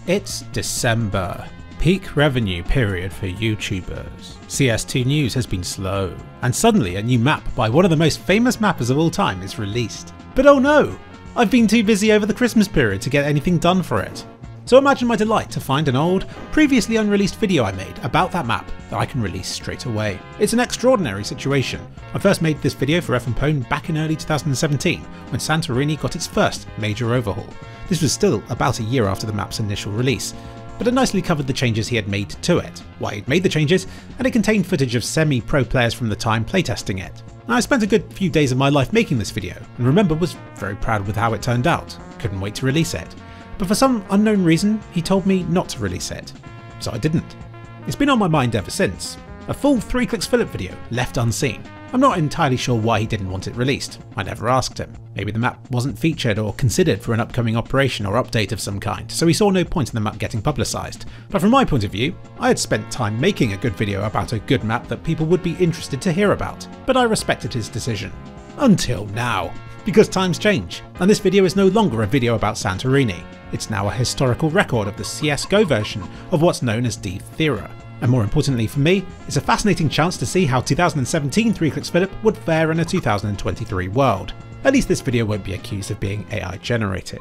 It's December, peak revenue period for YouTubers. CS2 news has been slow, and suddenly a new map by one of the most famous mappers of all time is released. But oh no! I've been too busy over the Christmas period to get anything done for it. So imagine my delight to find an old, previously unreleased video I made about that map that I can release straight away. It's an extraordinary situation. I first made this video for Pwn back in early 2017, when Santorini got its first major overhaul. This was still about a year after the map's initial release, but it nicely covered the changes he had made to it, why he'd made the changes, and it contained footage of semi-pro players from the time playtesting it. Now, I spent a good few days of my life making this video, and remember was very proud with how it turned out. Couldn't wait to release it. But for some unknown reason, he told me not to release it. So I didn't. It's been on my mind ever since. A full 3 kliksphilip video left unseen. I'm not entirely sure why he didn't want it released. I never asked him. Maybe the map wasn't featured or considered for an upcoming operation or update of some kind, so he saw no point in the map getting publicised. But from my point of view, I had spent time making a good video about a good map that people would be interested to hear about, but I respected his decision. Until now. Because times change, and this video is no longer a video about Santorini. It's now a historical record of the CSGO version of what's known as D-Thera. And more importantly for me, it's a fascinating chance to see how 2017 3 kliksphilip would fare in a 2023 world. At least this video won't be accused of being AI generated.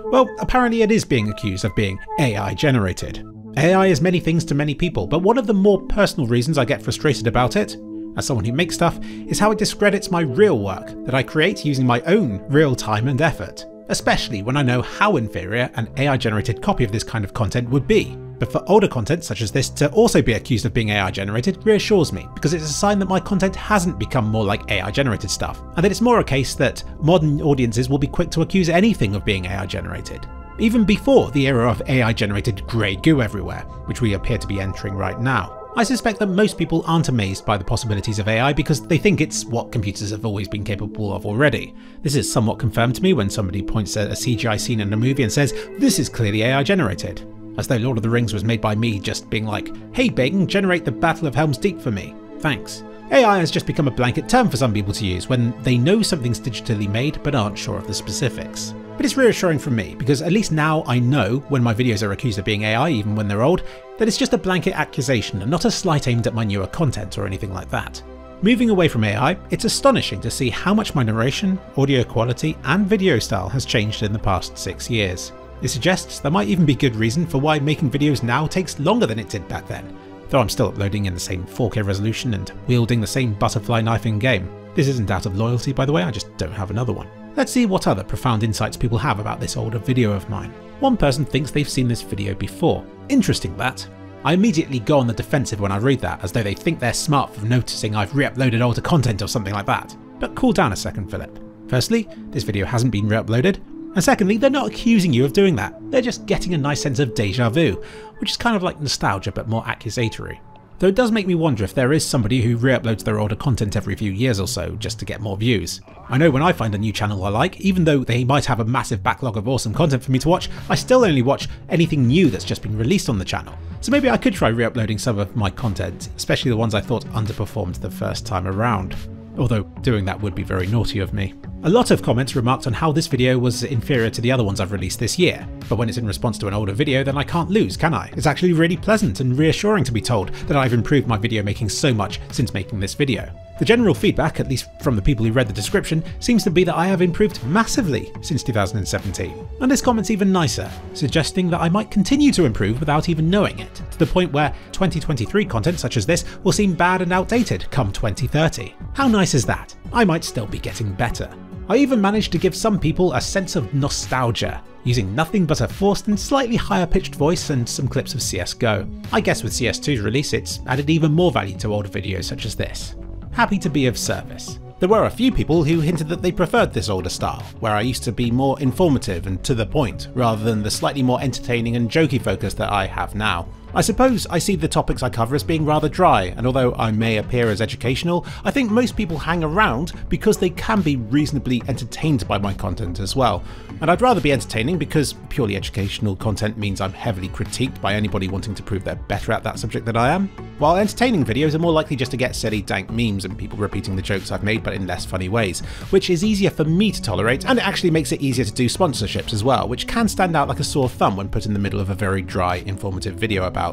Well, apparently it is being accused of being AI generated. AI is many things to many people, but one of the more personal reasons I get frustrated about it, as someone who makes stuff, is how it discredits my real work that I create using my own real time and effort. Especially when I know how inferior an AI generated copy of this kind of content would be. But for older content such as this to also be accused of being AI generated reassures me, because it's a sign that my content hasn't become more like AI generated stuff, and that it's more a case that modern audiences will be quick to accuse anything of being AI generated. Even before the era of AI generated grey goo everywhere, which we appear to be entering right now. I suspect that most people aren't amazed by the possibilities of AI because they think it's what computers have always been capable of already. This is somewhat confirmed to me when somebody points at a CGI scene in a movie and says, "This is clearly AI generated." As though Lord of the Rings was made by me just being like, "Hey Bing, generate the Battle of Helm's Deep for me. Thanks." AI has just become a blanket term for some people to use when they know something's digitally made but aren't sure of the specifics. But it's reassuring for me, because at least now I know when my videos are accused of being AI, even when they're old, that it's just a blanket accusation and not a slight aimed at my newer content or anything like that. Moving away from AI, it's astonishing to see how much my narration, audio quality and video style has changed in the past 6 years. It suggests there might even be good reason for why making videos now takes longer than it did back then, though I'm still uploading in the same 4K resolution and wielding the same butterfly knife in game. This isn't out of loyalty, by the way, I just don't have another one. Let's see what other profound insights people have about this older video of mine. One person thinks they've seen this video before. Interesting that. I immediately go on the defensive when I read that, as though they think they're smart for noticing I've re-uploaded older content or something like that. But cool down a second, Philip. Firstly, this video hasn't been re-uploaded, and secondly, they're not accusing you of doing that. They're just getting a nice sense of deja vu, which is kind of like nostalgia but more accusatory. Though it does make me wonder if there is somebody who re-uploads their older content every few years or so just to get more views. I know when I find a new channel I like, even though they might have a massive backlog of awesome content for me to watch, I still only watch anything new that's just been released on the channel. So maybe I could try re-uploading some of my content, especially the ones I thought underperformed the first time around. Although doing that would be very naughty of me. A lot of comments remarked on how this video was inferior to the other ones I've released this year, but when it's in response to an older video then I can't lose, can I? It's actually really pleasant and reassuring to be told that I've improved my video making so much since making this video. The general feedback, at least from the people who read the description, seems to be that I have improved massively since 2017. And this comment's even nicer, suggesting that I might continue to improve without even knowing it, to the point where 2023 content such as this will seem bad and outdated come 2030. How nice is that? I might still be getting better. I even managed to give some people a sense of nostalgia, using nothing but a forced and slightly higher pitched voice and some clips of CSGO. I guess with CS2's release it's added even more value to older videos such as this. Happy to be of service. There were a few people who hinted that they preferred this older style, where I used to be more informative and to the point, rather than the slightly more entertaining and jokey focus that I have now. I suppose I see the topics I cover as being rather dry, and although I may appear as educational, I think most people hang around because they can be reasonably entertained by my content as well. And I'd rather be entertaining because purely educational content means I'm heavily critiqued by anybody wanting to prove they're better at that subject than I am, while entertaining videos are more likely just to get silly dank memes and people repeating the jokes I've made but in less funny ways, which is easier for me to tolerate, and it actually makes it easier to do sponsorships as well, which can stand out like a sore thumb when put in the middle of a very dry, informative video about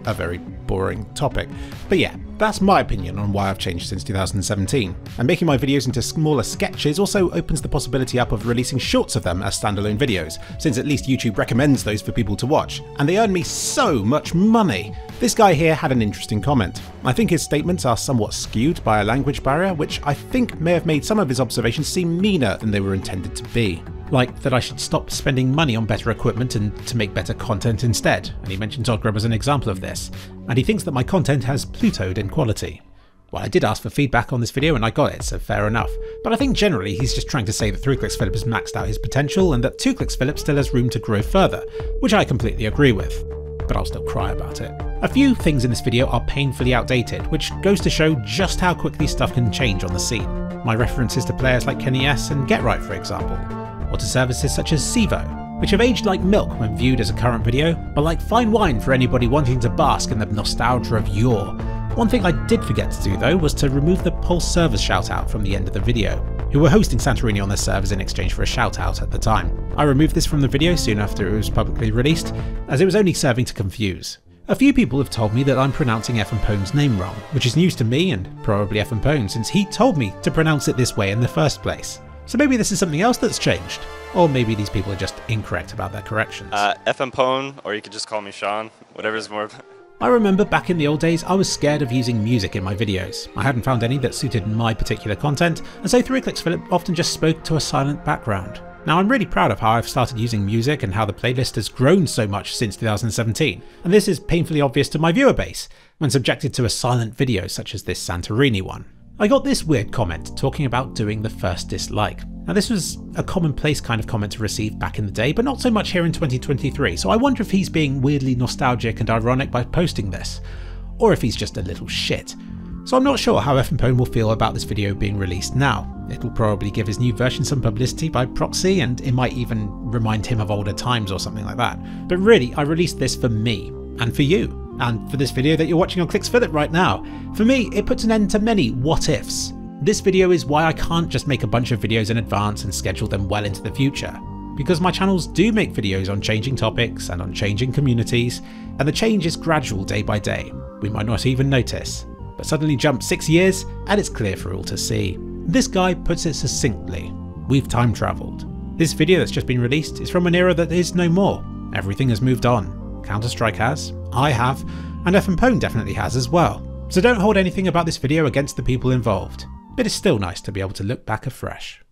a very boring topic. But yeah, that's my opinion on why I've changed since 2017. And making my videos into smaller sketches also opens the possibility up of releasing shorts of them as standalone videos, since at least YouTube recommends those for people to watch, and they earn me so much money. This guy here had an interesting comment. I think his statements are somewhat skewed by a language barrier, which I think may have made some of his observations seem meaner than they were intended to be. Like that I should stop spending money on better equipment and to make better content instead, and he mentions Oddgrub as an example of this, and he thinks that my content has plateaued in quality. Well, I did ask for feedback on this video and I got it, so fair enough. But I think generally he's just trying to say that 3kliksphilip has maxed out his potential and that 2kliksphilip still has room to grow further, which I completely agree with. But I'll still cry about it. A few things in this video are painfully outdated, which goes to show just how quickly stuff can change on the scene. My references to players like Kenny S and GetRight, for example, or to services such as Sevo, which have aged like milk when viewed as a current video, but like fine wine for anybody wanting to bask in the nostalgia of yore. One thing I did forget to do though was to remove the Pulse servers shoutout from the end of the video, who were hosting Santorini on their servers in exchange for a shoutout at the time. I removed this from the video soon after it was publicly released, as it was only serving to confuse. A few people have told me that I'm pronouncing Effanpone's name wrong, which is news to me and probably Effanpone, since he told me to pronounce it this way in the first place. So maybe this is something else that's changed, or maybe these people are just incorrect about their corrections. Effanpone, or you could just call me Sean, whatever's more. I remember back in the old days I was scared of using music in my videos. I hadn't found any that suited my particular content, and so 3kliksphilip often just spoke to a silent background. Now I'm really proud of how I've started using music and how the playlist has grown so much since 2017, and this is painfully obvious to my viewer base when subjected to a silent video such as this Santorini one. I got this weird comment talking about doing the first dislike. Now this was a commonplace kind of comment to receive back in the day, but not so much here in 2023, so I wonder if he's being weirdly nostalgic and ironic by posting this, or if he's just a little shit. So I'm not sure how Effanpone will feel about this video being released now. It'll probably give his new version some publicity by proxy, and it might even remind him of older times or something like that. But really, I released this for me, and for you. And for this video that you're watching on kliksphilip right now. For me, it puts an end to many what ifs. This video is why I can't just make a bunch of videos in advance and schedule them well into the future. Because my channels do make videos on changing topics and on changing communities, and the change is gradual day by day. We might not even notice, but suddenly jump 6 years and it's clear for all to see. This guy puts it succinctly. We've time travelled. This video that's just been released is from an era that is no more. Everything has moved on. Counter-Strike has, I have, and Effanpone definitely has as well. So don't hold anything about this video against the people involved. It is still nice to be able to look back afresh.